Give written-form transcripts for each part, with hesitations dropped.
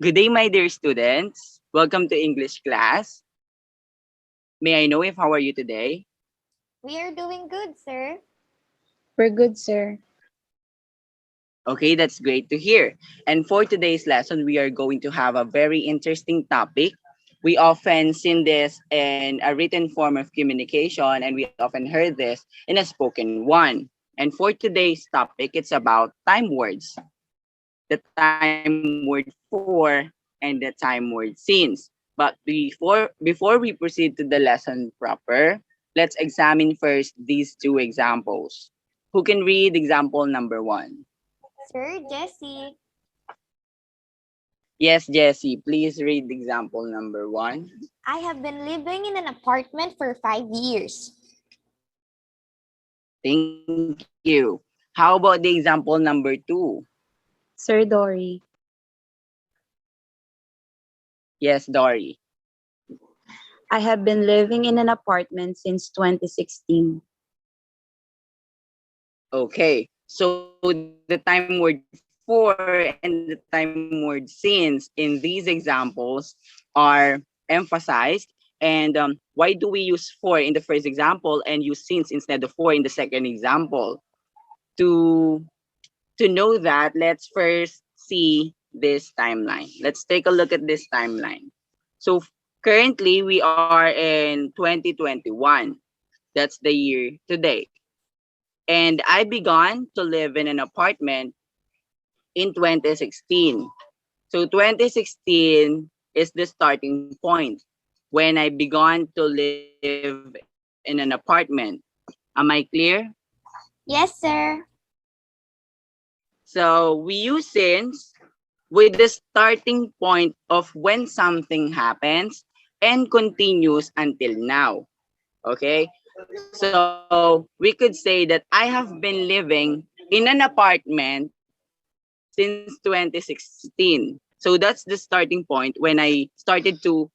Good day, my dear students. Welcome to English class. May I know if how are you today? We are doing good, sir. We're good, sir. Okay, that's great to hear. And for today's lesson, we are going to have a very interesting topic. We often seen this in a written form of communication, and we often heard this in a spoken one. And for today's topic, it's about time words, the time word for and the time word since. But before we proceed to the lesson proper, let's examine first these two examples. Who can read example number one? Sir Jesse. Yes, Jesse, please read example number one. I have been living in an apartment for 5 years. Thank you. How about the example number two? Sir Dory. Yes, Dory. I have been living in an apartment since 2016. Okay, so the time word for and the time word since in these examples are emphasized. And why do we use for in the first example and use since instead of for in the second example? To to know that, let's first see this timeline. Let's take a look at this timeline. So currently we are in 2021. That's the year today. And I began to live in an apartment in 2016. So 2016 is the starting point when I began to live in an apartment. Am I clear? Yes, sir. So we use since with the starting point of when something happens and continues until now. Okay? So we could say that I have been living in an apartment since 2016. So that's the starting point when I started to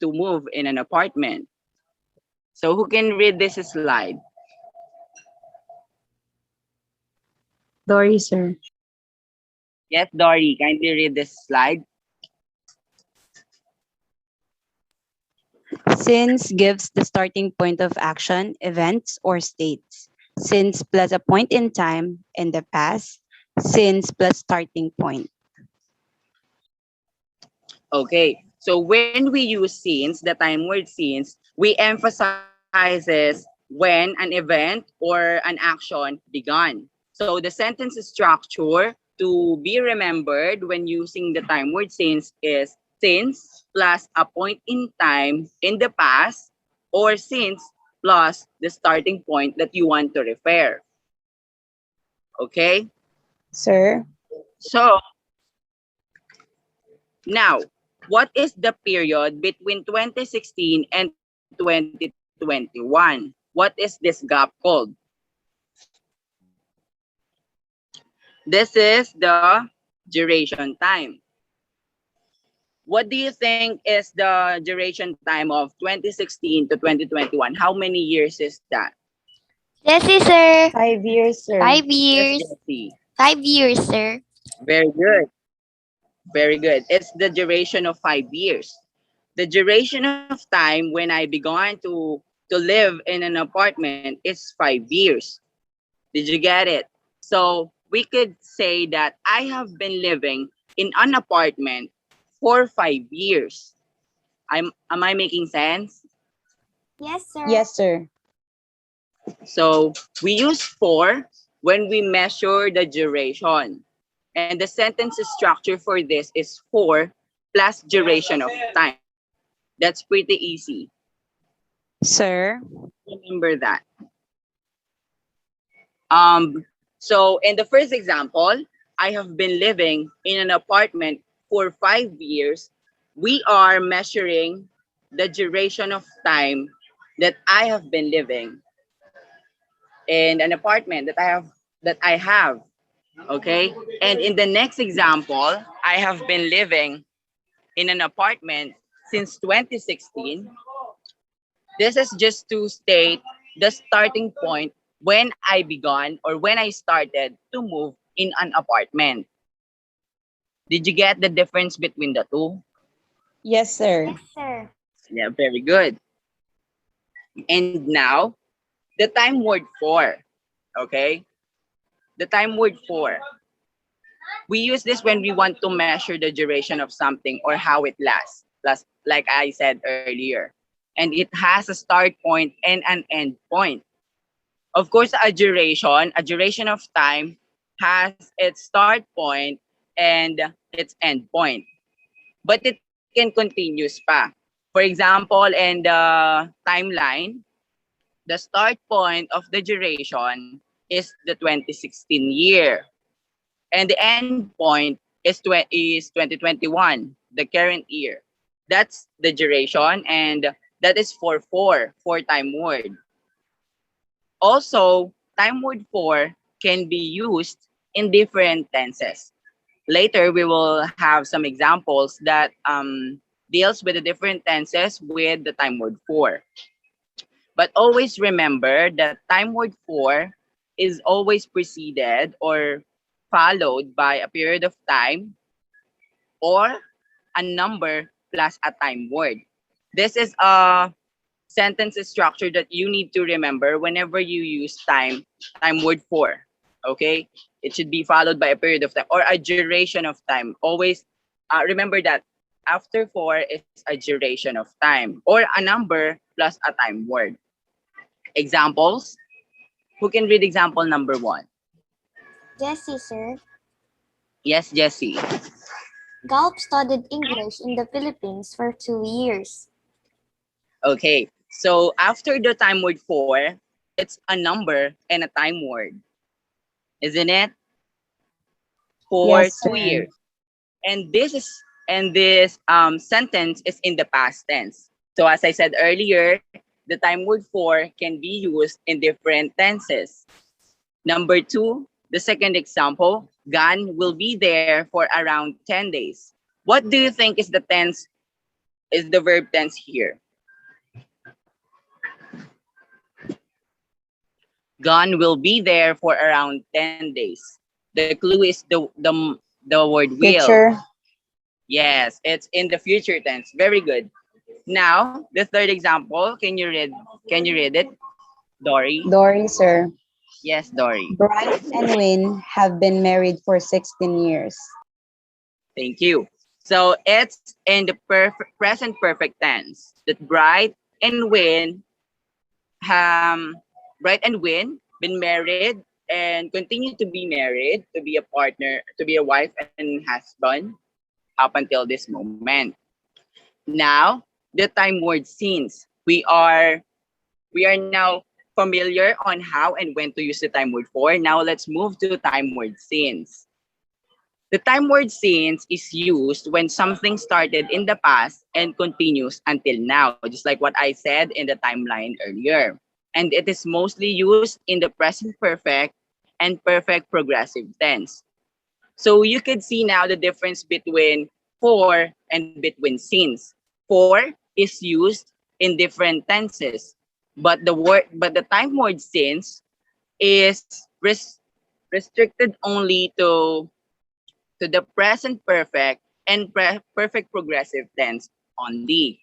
move in an apartment. So who can read this slide? Dory, sir. Yes, Dory, kindly read this slide. Since gives the starting point of action, events, or states. Since plus a point in time in the past. Since plus starting point. Okay, so when we use since, the time word since, we emphasizes when an event or an action began. So the sentence structure to be remembered when using the time word since is since plus a point in time in the past or since plus the starting point that you want to refer. Okay, Sir, so now, what is the period between 2016 and 2021? What is this gap called? This is the duration time. What do you think is the duration time of 2016 to 2021? How many years is that? Jesse, sir. 5 years, sir. 5 years. Yes, Jesse. 5 years, sir. Very good. Very good. It's the duration of 5 years. The duration of time when I began to live in an apartment is 5 years. Did you get it? So we could say that I have been living in an apartment for 5 years. Am I making sense? Yes, sir. Yes, sir. So we use for when we measure the duration. And the sentence structure for this is for plus duration of time. That's pretty easy. Sir, Remember that. So in the first example, I have been living in an apartment for 5 years. We are measuring the duration of time that I have been living in an apartment that I have. Okay. And in the next example, I have been living in an apartment since 2016. This is just to state the starting point when I began or when I started to move in an apartment. Did you get the difference between the two? Yes, sir. Yes, sir. Yeah, very good. And now, the time word for, okay? The time word for. We use this when we want to measure the duration of something or how it lasts, plus, like I said earlier. And it has a start point and an end point. Of course, a duration of time has its start point and its end point. But it can continuous pa. For example, in the timeline, the start point of the duration is the 2016 year. And the end point is 2021, the current year. That's the duration, and that is for four time word. Also, time word for can be used in different tenses. Later, we will have some examples that deals with the different tenses with the time word for. But always remember that time word for is always preceded or followed by a period of time or a number plus a time word. This is a sentence structure that you need to remember whenever you use time word for. Okay? It should be followed by a period of time or a duration of time. Always remember that after for is a duration of time or a number plus a time word. Examples. Who can read example number one? Jesse, sir. Yes, Jesse. Galp studied English in the Philippines for 2 years. Okay. So after the time word for, it's a number and a time word, isn't it? For Yes, two sir. years. And this sentence is in the past tense. So as I said earlier, the time word for can be used in different tenses. Number two, the second example, Gan will be there for around 10 days. What do you think is the tense, is the verb tense here? Gone will be there for around 10 days. The clue is the word will. Future. Yes, it's in the future tense. Very good. Now, the third example, can you read it, Dory? Dory, sir. Yes, Dory. Bright and Win have been married for 16 years. Thank you. So it's in the present perfect tense that and Win um Bright and Win been married and continue to be married, to be a partner, to be a wife and husband up until this moment. Now, the time word since. We are now familiar on how and when to use the time word for. Now let's move to time word since. The time word since is used when something started in the past and continues until now, just like what I said in the timeline earlier. And it is mostly used in the present perfect and perfect progressive tense. So you could see now the difference between for and between since. For is used in different tenses, but the time word since is restricted only to the present perfect and perfect progressive tense only.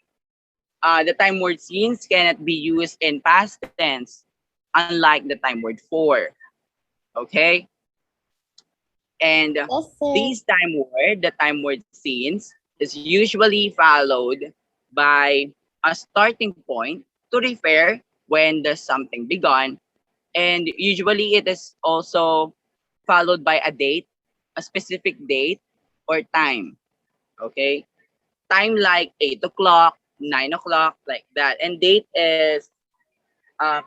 The time word since cannot be used in past tense, unlike the time word for. Okay? And Yes, sir. the time word since, is usually followed by a starting point to refer when the something begun, and usually it is also followed by a date, a specific date or time. Okay, time like 8 o'clock, 9 o'clock, like that, and date is um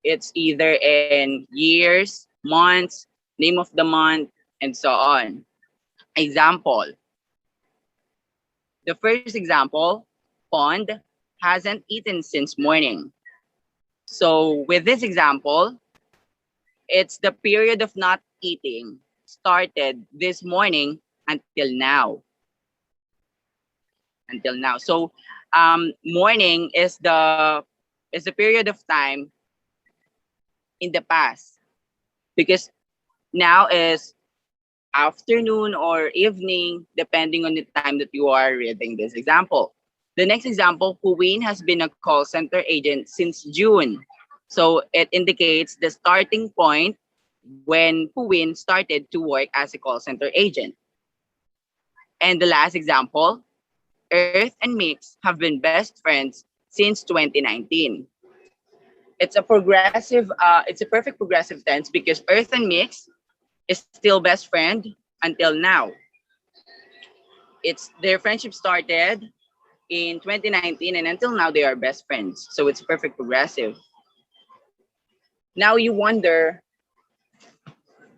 it's either in years, months, name of the month, and so on. Example. The first example, Pond hasn't eaten since morning. So with this example, it's the period of not eating started this morning until now. Until now. So morning is the period of time in the past, because now is afternoon or evening, depending on the time that you are reading this example. The next example, Queen has been a call center agent since June. So it indicates the starting point when Queen started to work as a call center agent. And the last example, Earth and Mix have been best friends since 2019. It's a perfect progressive tense because Earth and Mix is still best friend until now. It's their friendship started in 2019 and until now they are best friends. So it's perfect progressive. Now you wonder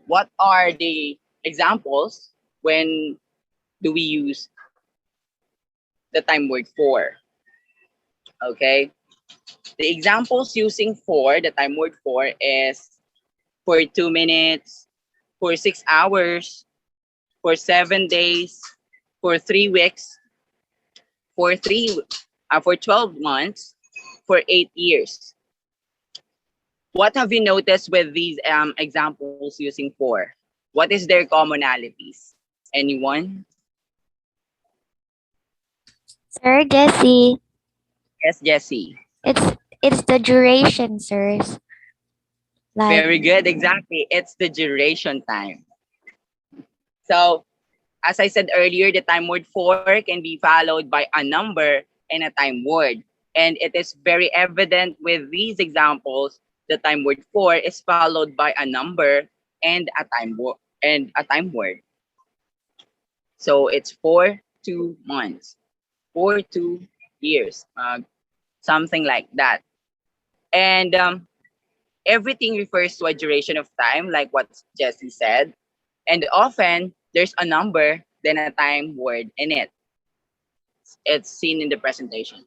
what are the examples when do we use the time word for? Okay. The examples using for, the time word for is for 2 minutes, for 6 hours, for 7 days, for 3 weeks, for for 12 months, for 8 years. What have you noticed with these examples using for? What is their commonalities? Anyone? Sir Jesse, Yes, Jesse. it's it's the duration, sirs. Like, Very good. Exactly. It's the duration time. So, as I said earlier, the time word for can be followed by a number and a time word. And it is very evident with these examples, the time word for is followed by a number and a time word. So it's for 2 months, for 2 years, something like that. And everything refers to a duration of time, like what Jesse said. And often there's a number, then a time word in it. It's seen in the presentation.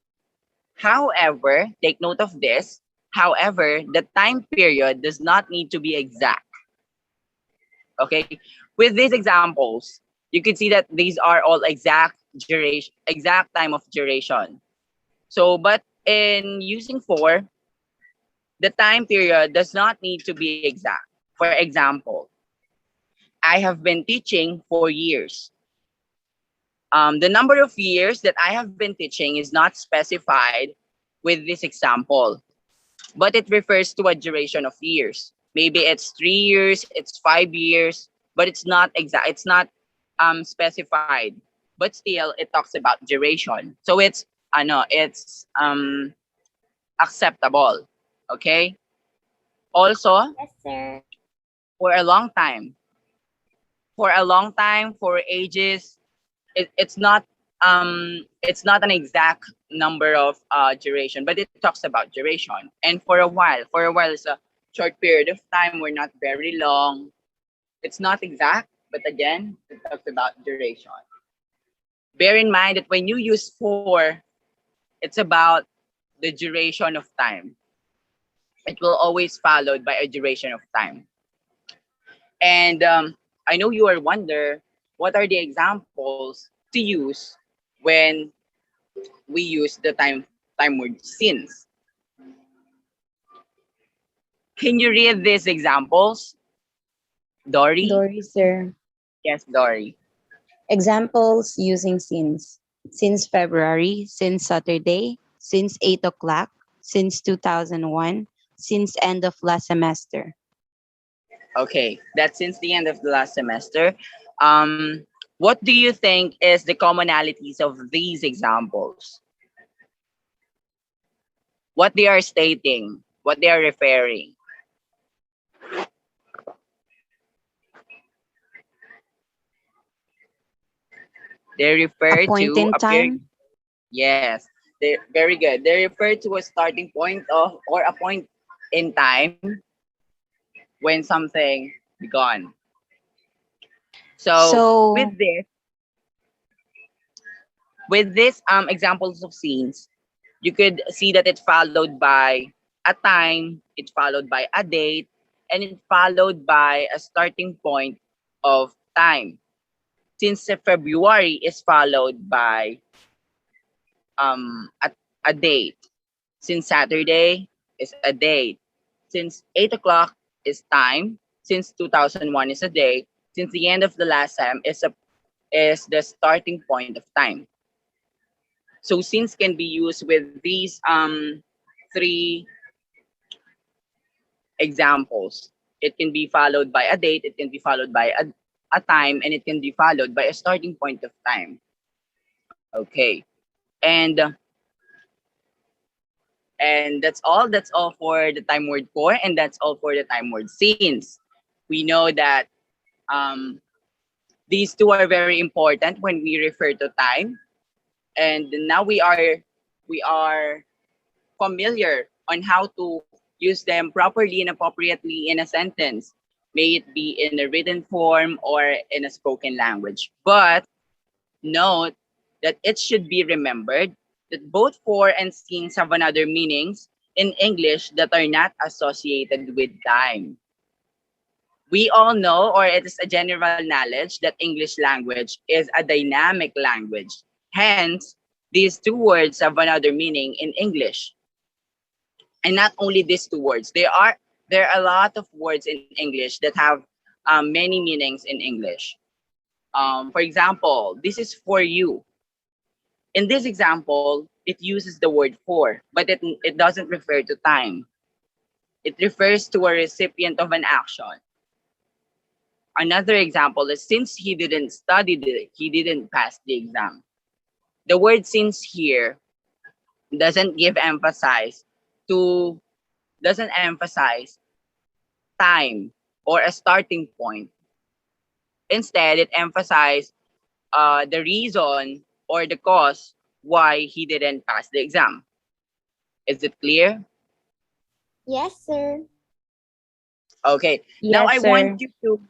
However, take note of this. However, the time period does not need to be exact. Okay, with these examples, you can see that these are all exact time of duration. So, but in using for, the time period does not need to be exact. For example, I have been teaching for years. The number of years that I have been teaching is not specified with this example, but it refers to a duration of years. Maybe it's 3 years, it's 5 years, but it's not exact. It's not specified, but still it talks about duration. So it's acceptable. Okay. Also, yes, sir. for a long time, for ages, it's not an exact number of duration, but it talks about duration. And for a while is a short period of time. We're not very long. It's not exact, but again, it talks about duration. Bear in mind that when you use for, it's about the duration of time. It will always followed by a duration of time. And I know you are wonder what are the examples to use when we use the time word since. Can you read these examples, Dory? Dory, sir. Yes, Dory. Examples using since. Since February, since Saturday, since 8 o'clock, since 2001, since end of last semester. Okay, that's since the end of the last semester. Um, what do you think is the commonalities of these examples? What they are stating, what they are referring? They A refer point to in a period. time, Yes, they very good. They refer to a starting point of or a point in time when something begun. So so with this examples of scenes, you could see that it followed by a time, it followed by a date, and it followed by a starting point of time. Since February is followed by um a, a date. Since Saturday is a date. Since 8 o'clock is time. Since 2001 is a day. since the end of the last sem is the starting point of time. So since can be used with these three examples. It can be followed by a date, it can be followed by a time, and it can be followed by a starting point of time. Okay. And that's all for the time word for, and that's all for the time word since. We know that um, these two are very important when we refer to time, and now we are familiar on how to use them properly and appropriately in a sentence, may it be in a written form or in a spoken language. But note that it should be remembered that both for and since have another meanings in English that are not associated with time. We all know, or it is a general knowledge, that English language is a dynamic language. Hence, these two words have another meaning in English. And not only these two words, there are a lot of words in English that have many meanings in English. For example, this is for you. In this example, it uses the word for, but it doesn't refer to time. It refers to a recipient of an action. Another example is since he didn't pass the exam. The word since here doesn't give emphasis to doesn't emphasize time or a starting point. Instead, it emphasized the reason or the cause why he didn't pass the exam. Is it clear? Yes, sir. Okay. Now Yes, I want sir. you to,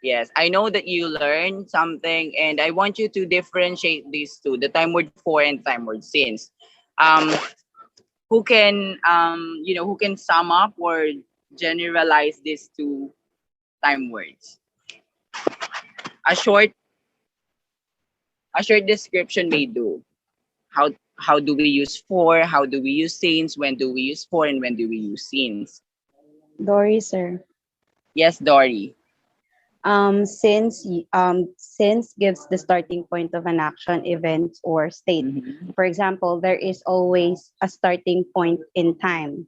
yes, I know that you learned something and I want you to differentiate these two, the time word for and time word since. Um, who can sum up or generalize these two time words? A short a short description may do. How do we use for? How do we use since? When do we use for? And when do we use since? Dory, sir. Yes, Dory. Since gives the starting point of an action, event, or state. Mhm. For example, there is always a starting point in time,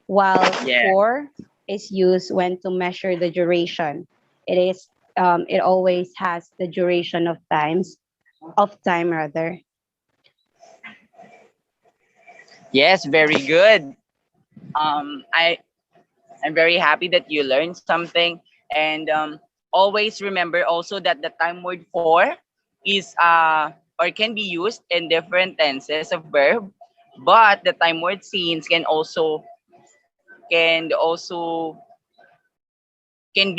while Yeah. for is used when to measure the duration. It always has the duration of time rather. Yes, very good. I'm very happy that you learned something, and always remember also that the time word for is or can be used in different tenses of verb, but the time word since can also can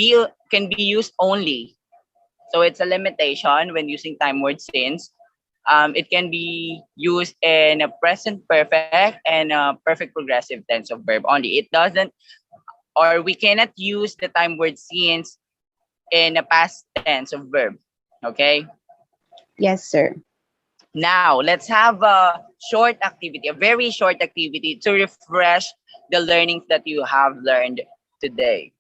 be used only. So it's a limitation when using time word since. It can be used in a present perfect and a perfect progressive tense of verb only. It doesn't, or we cannot use the time word since in a past tense of verb. Okay. Yes, sir. Now let's have a short activity, a very short activity to refresh the learnings that you have learned today.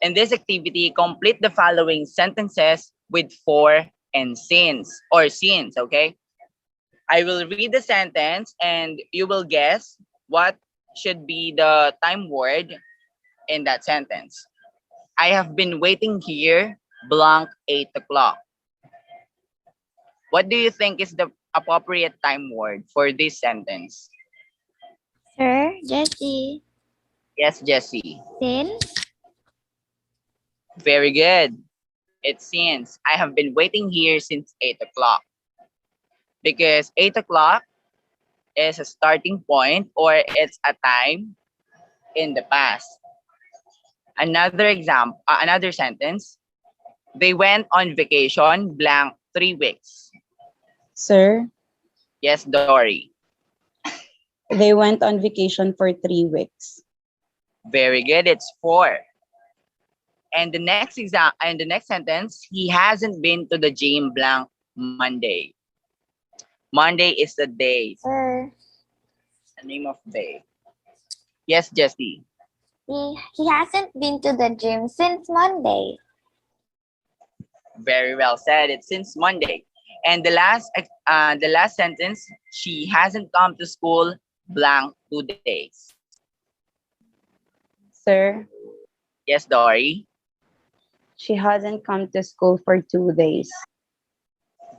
In this activity, complete the following sentences with for and since or since. Okay. I will read the sentence and you will guess what should be the time word in that sentence. I have been waiting here blank 8 o'clock. What do you think is the appropriate time word for this sentence? Sir, Jessie. Yes, Jesse. Since? Very good. It's since. I have been waiting here since 8 o'clock. Because 8 o'clock is a starting point or it's a time in the past. Another example, another sentence. They went on vacation blank 3 weeks. Sir, Yes, Dory. they went on vacation for 3 weeks. Very good. It's 4. And the next sentence, he hasn't been to the gym blank Monday. Monday is the day, Sir, the name of day. Yes, Jesse. he hasn't been to the gym since Monday. Very well said. It's since Monday. And the last sentence, she hasn't come to school blank 2 days. Sir, Yes, Dory. she hasn't come to school for 2 days.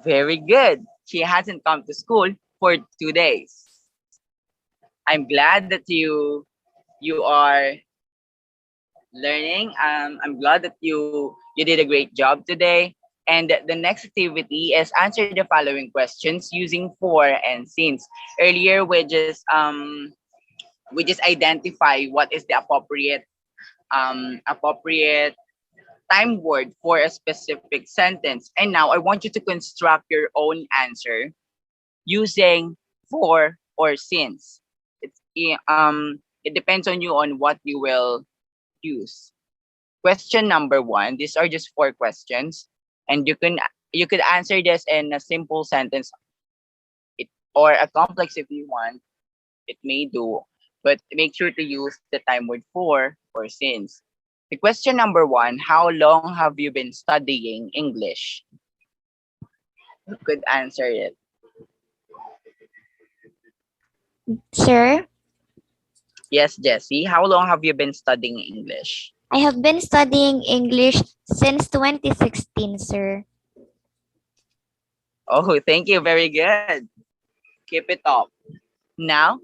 Very good. She hasn't come to school for 2 days. I'm glad that you are learning. I'm glad that you did a great job today. And the next activity is answer the following questions using for and since. Earlier we just identify what is the appropriate time word for a specific sentence. And now I want you to construct your own answer using for or since. It depends on you on what you will use. Question number one. These are just four questions, and you could answer this in a simple sentence, or a complex if you want. It may do, but make sure to use the time word for or since. The question number one: how long have you been studying English? You could answer it. Sir, Yes, Jessie. How long have you been studying English? I have been studying English since 2016, sir. Oh, thank you. Very good. Keep it up. Now,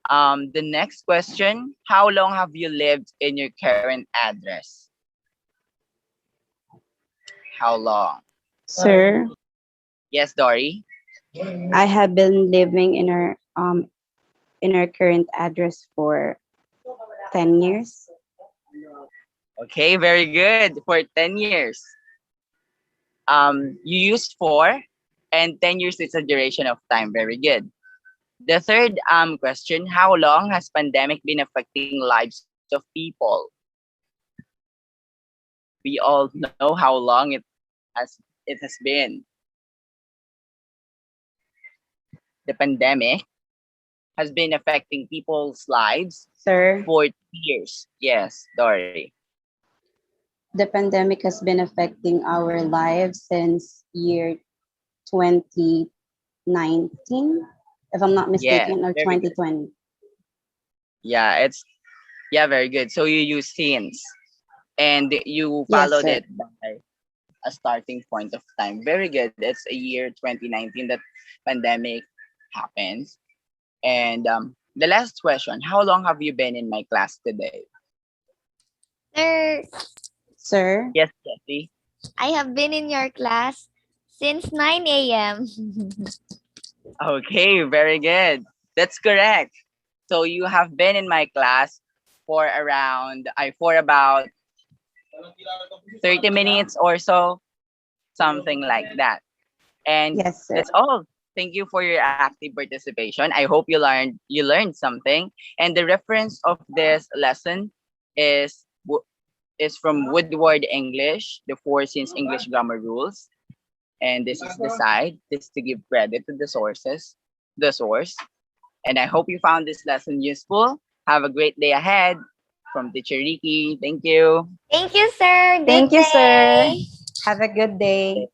the next question: how long have you lived in your current address? How long? Sir, Yes, Dory. I have been living in our current address for 10 years. Okay, very good. For 10 years. You use for, and 10 years is a duration of time. Very good. The third question: how long has pandemic been affecting lives of people? We all know how long it has been. The pandemic has been affecting people's lives Sir, for years. Yes, Dory. the pandemic has been affecting our lives since year 2019, if I'm not Yes, mistaken, or very good. 2020. Yeah, very good. So you use since, and you Yes, followed sir. it by a starting point of time. Very good. It's a year 2019 that pandemic happens. And the last question: how long have you been in my class today? Sir, Sir, Yes, Jesse. I have been in your class since 9 a.m. Okay, very good. That's correct. So you have been in my class for about 30 minutes or so, something like that. And yes, sir. that's all. Thank you for your active participation. I hope you learned something. And the reference of this lesson is is from Woodward English, the Four Since English Grammar Rules. And this is the side. This to give credit to the source. And I hope you found this lesson useful. Have a great day ahead. From Teacher Ricky. Thank you. Thank you, sir. Good Thank you, sir. day. Have a good day.